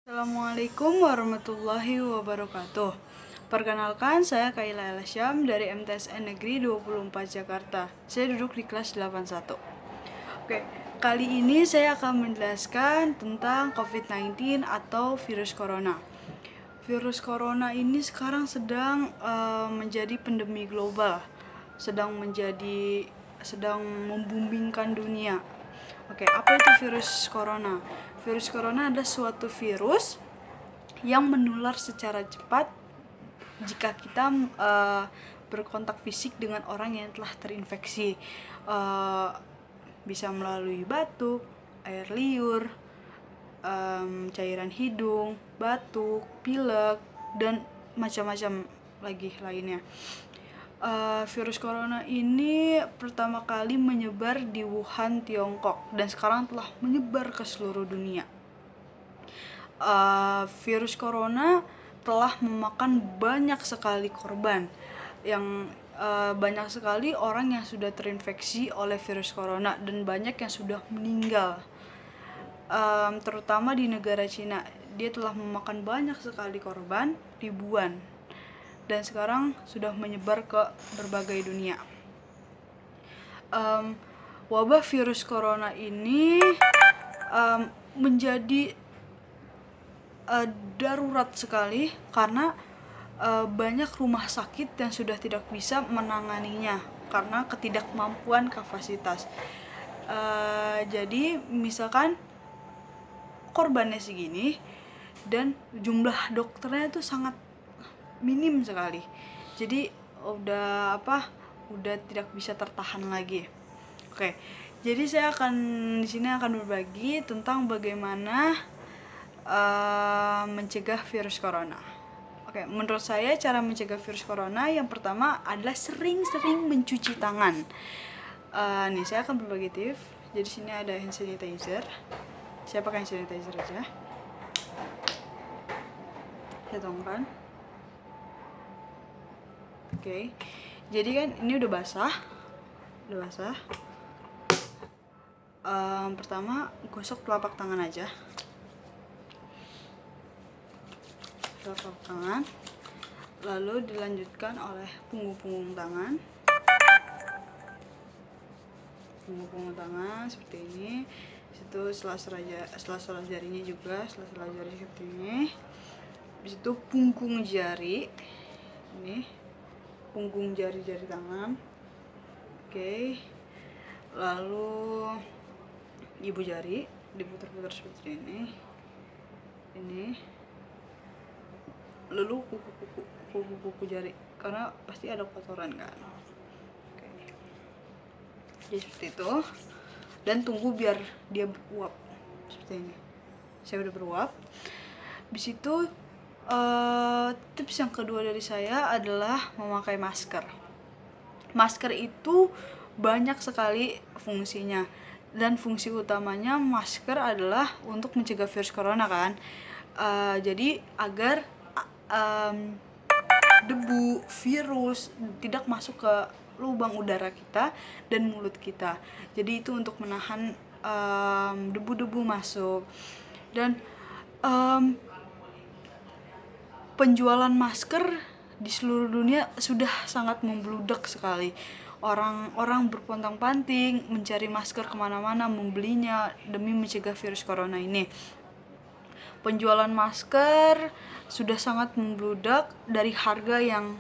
Assalamualaikum warahmatullahi wabarakatuh. Perkenalkan, saya Kaila Elasyam dari MTSN Negeri 24 Jakarta. Saya duduk di kelas 81. Oke, kali ini saya akan menjelaskan tentang COVID-19 atau virus corona. Virus corona ini sekarang sedang menjadi pandemi global, sedang memboomingkan dunia. Oke, apa itu virus corona? Virus corona adalah suatu virus yang menular secara cepat jika kita berkontak fisik dengan orang yang telah terinfeksi. Bisa melalui batuk, air liur, cairan hidung, batuk, pilek, dan macam-macam lagi lainnya. Virus corona ini pertama kali menyebar di Wuhan, Tiongkok, dan sekarang telah menyebar ke seluruh dunia. Virus corona telah memakan banyak sekali korban, banyak sekali orang yang sudah terinfeksi oleh virus corona dan banyak yang sudah meninggal. Terutama di negara Cina, dia telah memakan banyak sekali korban, ribuan, dan sekarang sudah menyebar ke berbagai dunia. Wabah virus corona ini menjadi darurat sekali karena banyak rumah sakit yang sudah tidak bisa menanganinya karena ketidakmampuan kapasitas. Jadi misalkan korbannya segini dan jumlah dokternya itu sangat minim sekali, jadi udah tidak bisa tertahan lagi. Oke, jadi saya di sini akan berbagi tentang bagaimana mencegah virus corona. Oke, menurut saya cara mencegah virus corona yang pertama adalah sering-sering mencuci tangan. Nih saya akan berbagi tips. Jadi sini ada hand sanitizer. Saya pakai hand sanitizer aja. Saya tuangkan. Oke. Jadi kan ini udah basah. Pertama gosok telapak tangan aja. Telapak tangan. Lalu dilanjutkan oleh punggung tangan. Punggung tangan seperti ini. Situ sela-sela jarinya juga, sela-sela jari seperti ini. Habis itu punggung jari. Ini punggung jari-jari tangan. Oke. Lalu ibu jari diputar-putar seperti ini. Lalu kuku jari karena pasti ada kotoran kan. Oke. Jadi seperti itu. Dan tunggu biar dia beruap seperti ini. Saya udah beruap. Habis itu tips yang kedua dari saya adalah memakai masker. Masker itu banyak sekali fungsinya, dan fungsi utamanya masker adalah untuk mencegah virus corona kan. Jadi agar debu, virus tidak masuk ke lubang udara kita dan mulut kita. Jadi itu untuk menahan debu-debu masuk. Dan penjualan masker di seluruh dunia sudah sangat membludak sekali. Orang berpontang-panting mencari masker kemana-mana, membelinya demi mencegah virus corona ini. Penjualan masker sudah sangat membludak dari harga yang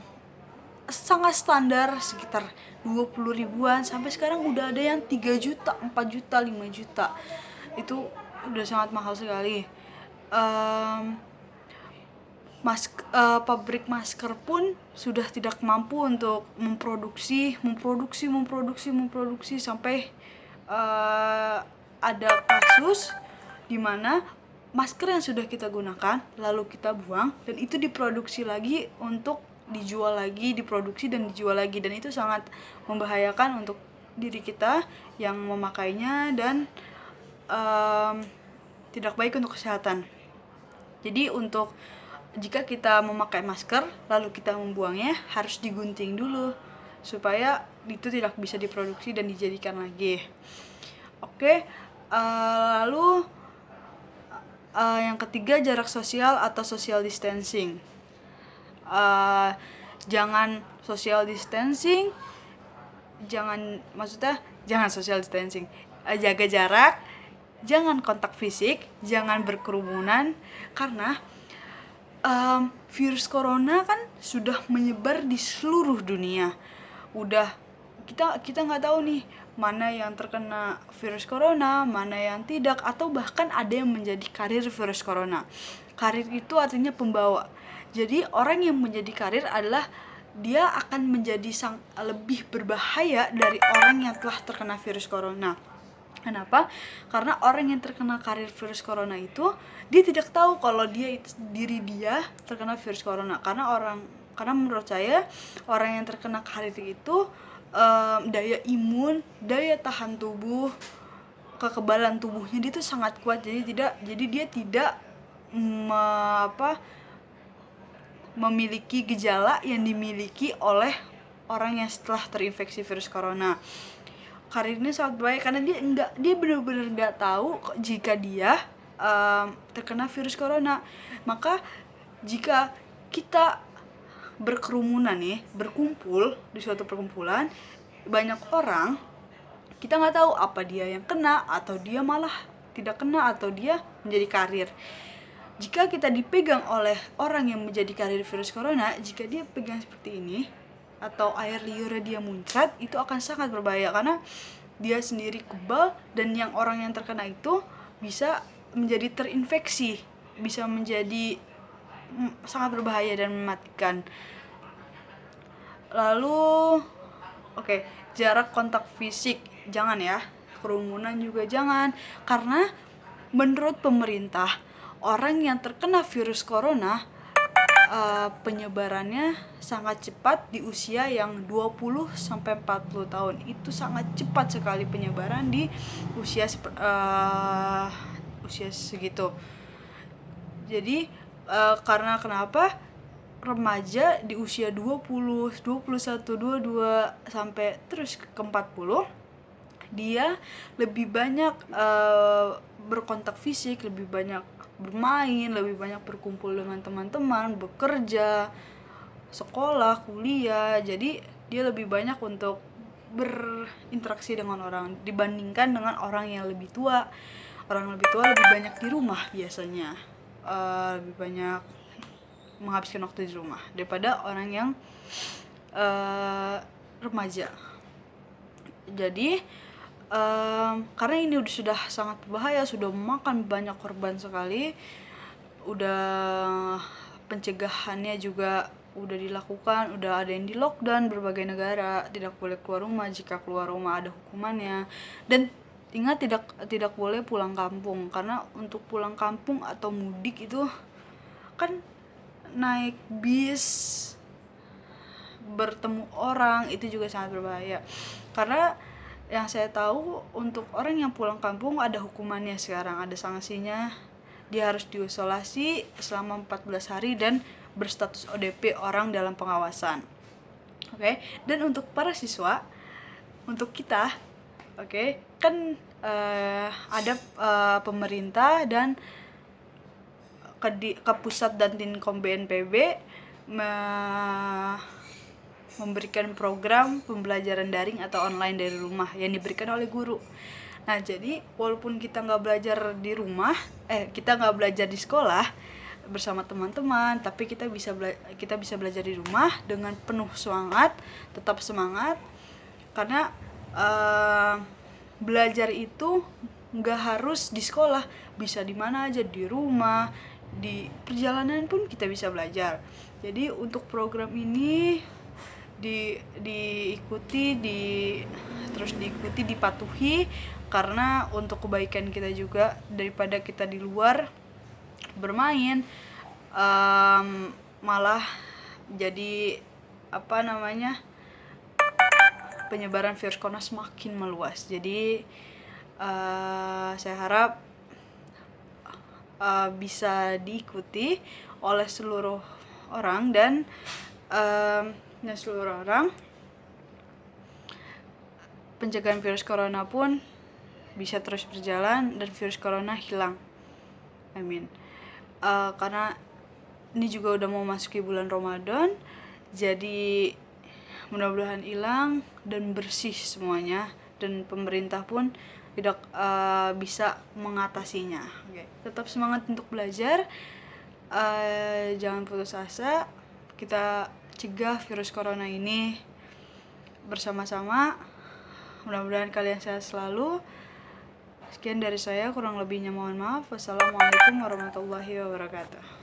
sangat standar sekitar 20 ribuan sampai sekarang udah ada yang 3 juta, 4 juta, 5 juta. Itu udah sangat mahal sekali. Pabrik masker pun sudah tidak mampu untuk memproduksi sampai ada kasus di mana masker yang sudah kita gunakan lalu kita buang dan itu diproduksi lagi untuk diproduksi dan dijual lagi, dan itu sangat membahayakan untuk diri kita yang memakainya dan tidak baik untuk kesehatan. Jadi jika kita memakai masker lalu kita membuangnya harus digunting dulu supaya itu tidak bisa diproduksi dan dijadikan lagi. Oke, lalu Yang ketiga, jarak sosial atau social distancing. Jangan social distancing, jangan social distancing, jaga jarak, jangan kontak fisik, jangan berkerumunan, karena virus corona kan sudah menyebar di seluruh dunia. Udah kita nggak tahu nih mana yang terkena virus corona, mana yang tidak, atau bahkan ada yang menjadi karir virus corona. Karir itu artinya pembawa. Jadi orang yang menjadi karir adalah dia akan menjadi lebih berbahaya dari orang yang telah terkena virus corona. Kenapa? Karena orang yang terkena karir virus corona itu dia tidak tahu kalau diri dia terkena virus corona. Karena menurut saya orang yang terkena karir itu daya imun, daya tahan tubuh, kekebalan tubuhnya dia tuh sangat kuat. Jadi dia tidak memiliki gejala yang dimiliki oleh orang yang setelah terinfeksi virus corona. Karirnya sangat baik karena dia benar-benar nggak tahu jika dia terkena virus corona. Maka jika kita berkerumunan berkumpul di suatu perkumpulan banyak orang, kita nggak tahu apa dia yang kena atau dia malah tidak kena atau dia menjadi karir. Jika kita dipegang oleh orang yang menjadi karir virus corona, jika dia pegang seperti ini atau air liurnya dia muncrat, itu akan sangat berbahaya karena dia sendiri kebal, dan yang orang yang terkena itu bisa menjadi terinfeksi, bisa menjadi sangat berbahaya dan mematikan. Lalu jarak kontak fisik jangan ya, kerumunan juga jangan, karena menurut pemerintah orang yang terkena virus corona penyebarannya sangat cepat di usia yang 20 sampai 40 tahun. Itu sangat cepat sekali penyebaran di usia segitu. Jadi karena kenapa? Remaja di usia 20, 21, 22 sampai terus ke 40, dia lebih banyak berkontak fisik, lebih banyak bermain, lebih banyak berkumpul dengan teman-teman, bekerja, sekolah, kuliah. Jadi dia lebih banyak untuk berinteraksi dengan orang dibandingkan dengan orang yang lebih tua. Orang yang lebih tua lebih banyak di rumah biasanya, lebih banyak menghabiskan waktu di rumah daripada orang yang remaja. Jadi karena ini sudah sangat berbahaya, sudah memakan banyak korban sekali, udah pencegahannya juga udah dilakukan, udah ada yang di lockdown berbagai negara, tidak boleh keluar rumah, jika keluar rumah ada hukumannya. Dan ingat, tidak boleh pulang kampung, karena untuk pulang kampung atau mudik itu kan naik bis, bertemu orang, itu juga sangat berbahaya. Karena yang saya tahu untuk orang yang pulang kampung ada hukumannya sekarang, ada sanksinya. Dia harus diisolasi selama 14 hari dan berstatus ODP, orang dalam pengawasan. Dan untuk para siswa, untuk kita, kan ada pemerintah dan ke pusat dan Dinkom BNPB memberikan program pembelajaran daring atau online dari rumah yang diberikan oleh guru. Nah, jadi walaupun kita nggak belajar di rumah, kita nggak belajar di sekolah bersama teman-teman, tapi kita bisa belajar di rumah dengan penuh semangat, tetap semangat, karena belajar itu nggak harus di sekolah, bisa di mana aja, di rumah, di perjalanan pun kita bisa belajar. Jadi untuk program ini diikuti, dipatuhi, karena untuk kebaikan kita juga, daripada kita di luar bermain malah jadi penyebaran virus corona semakin meluas. Jadi saya harap bisa diikuti oleh seluruh orang dan seluruh orang. Pencegahan virus corona pun bisa terus berjalan dan virus corona hilang. Amin. Karena ini juga udah mau masuki bulan Ramadan, jadi mudah-mudahan hilang dan bersih semuanya, dan pemerintah pun tidak bisa mengatasinya. Tetap semangat untuk belajar, jangan putus asa, kita cegah virus corona ini bersama-sama. Mudah-mudahan kalian sehat selalu. Sekian dari saya, kurang lebihnya mohon maaf. Wassalamualaikum warahmatullahi wabarakatuh.